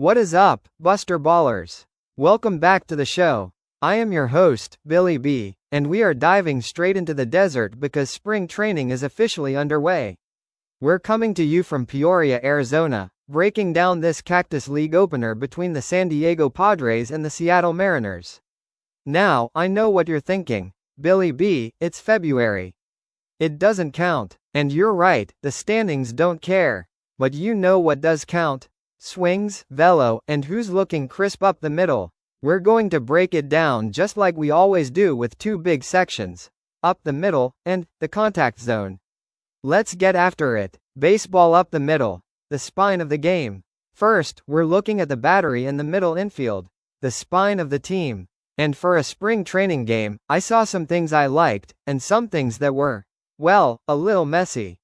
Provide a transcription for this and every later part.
What is up, Buster Ballers? Welcome back to the show. I am your host, Billy B, and we are diving straight into the desert because spring training is officially underway. We're coming to you from Peoria, Arizona, breaking down this Cactus League opener between the San Diego Padres and the Seattle Mariners. Now, I know what you're thinking, Billy B, it's February. It doesn't count. And you're right, the standings don't care. But you know what does count? Swings, velo, and who's looking crisp up the middle. We're going to break it down just like we always do with two big sections, up the middle, and the contact zone. Let's get after it. Baseball up the middle, the spine of the game. First, we're looking at the battery and the middle infield, the spine of the team. And for a spring training game, I saw some things I liked, and some things that were, well, a little messy.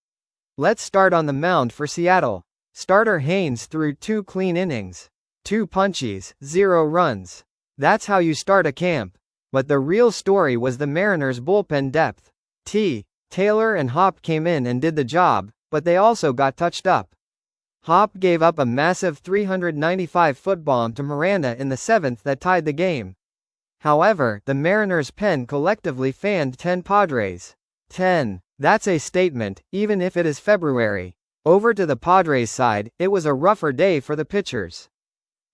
Let's start on the mound for Seattle. Starter Haynes threw 2 clean innings, 2 punchies, 0 runs. That's how you start a camp. But the real story was the Mariners' bullpen depth. Taylor and Hop came in and did the job, but they also got touched up. Hop gave up a massive 395-foot bomb to Miranda in the 7th that tied the game. However, the Mariners' pen collectively fanned 10 Padres. 10. That's a statement, even if it is February. Over to the Padres side, it was a rougher day for the pitchers.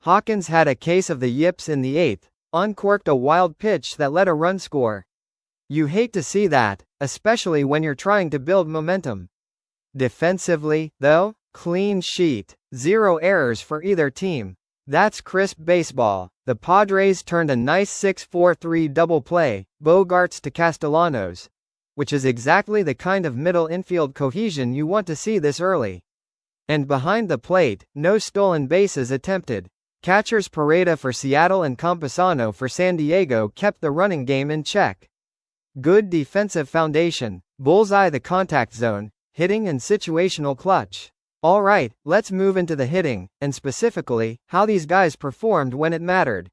Hawkins had a case of the yips in the 8th, uncorked a wild pitch that led a run score. You hate to see that, especially when you're trying to build momentum. Defensively, though, clean sheet, 0 errors for either team. That's crisp baseball. The Padres turned a nice 6-4-3 double play, Bogarts to Castellanos, which is exactly the kind of middle infield cohesion you want to see this early. And behind the plate, no stolen bases attempted. Catchers Pareda for Seattle and Campusano for San Diego kept the running game in check. Good defensive foundation, bullseye the contact zone, hitting and situational clutch. Alright, let's move into the hitting, and specifically, how these guys performed when it mattered.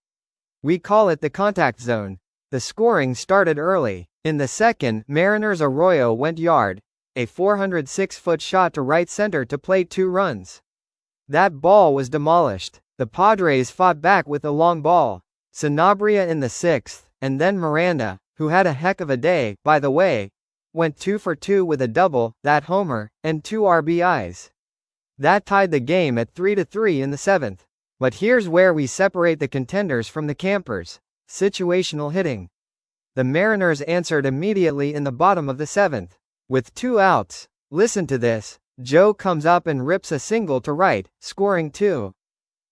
We call it the contact zone. The scoring started early. In the second, Mariners' Arroyo went yard, a 406-foot shot to right center to plate 2 runs. That ball was demolished. The Padres fought back with the long ball. Sanabria in the 6th, and then Miranda, who had a heck of a day, by the way, went 2 for 2 with a double, that homer, and 2 RBIs. That tied the game at 3-3 in the 7th. But here's where we separate the contenders from the campers. Situational hitting. The Mariners answered immediately in the bottom of the 7th. With 2 outs, listen to this, Joe comes up and rips a single to right, scoring 2.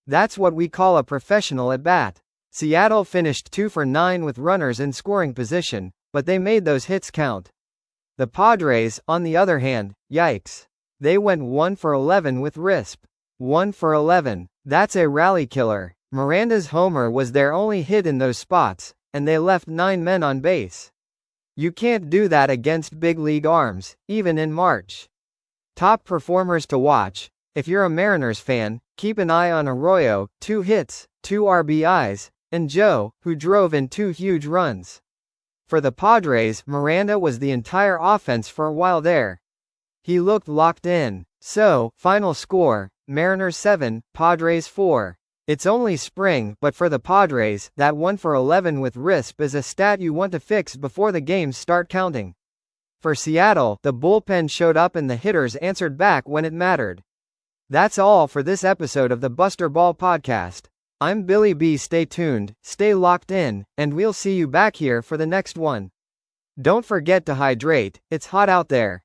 That's what we call a professional at bat. Seattle finished 2 for 9 with runners in scoring position, but they made those hits count. The Padres, on the other hand, yikes. They went 1 for 11 with RISP. 1 for 11. That's a rally killer. Miranda's homer was their only hit in those spots, and they left 9 men on base. You can't do that against big league arms, even in March. Top performers to watch. If you're a Mariners fan, keep an eye on Arroyo, 2 hits, 2 RBIs, and Joe, who drove in 2 huge runs. For the Padres, Miranda was the entire offense for a while there. He looked locked in. So, final score, Mariners 7, Padres 4. It's only spring, but for the Padres, that 1 for 11 with RISP is a stat you want to fix before the games start counting. For Seattle, the bullpen showed up and the hitters answered back when it mattered. That's all for this episode of the Buster Ball Podcast. I'm Billy B. Stay tuned, stay locked in, and we'll see you back here for the next one. Don't forget to hydrate, it's hot out there.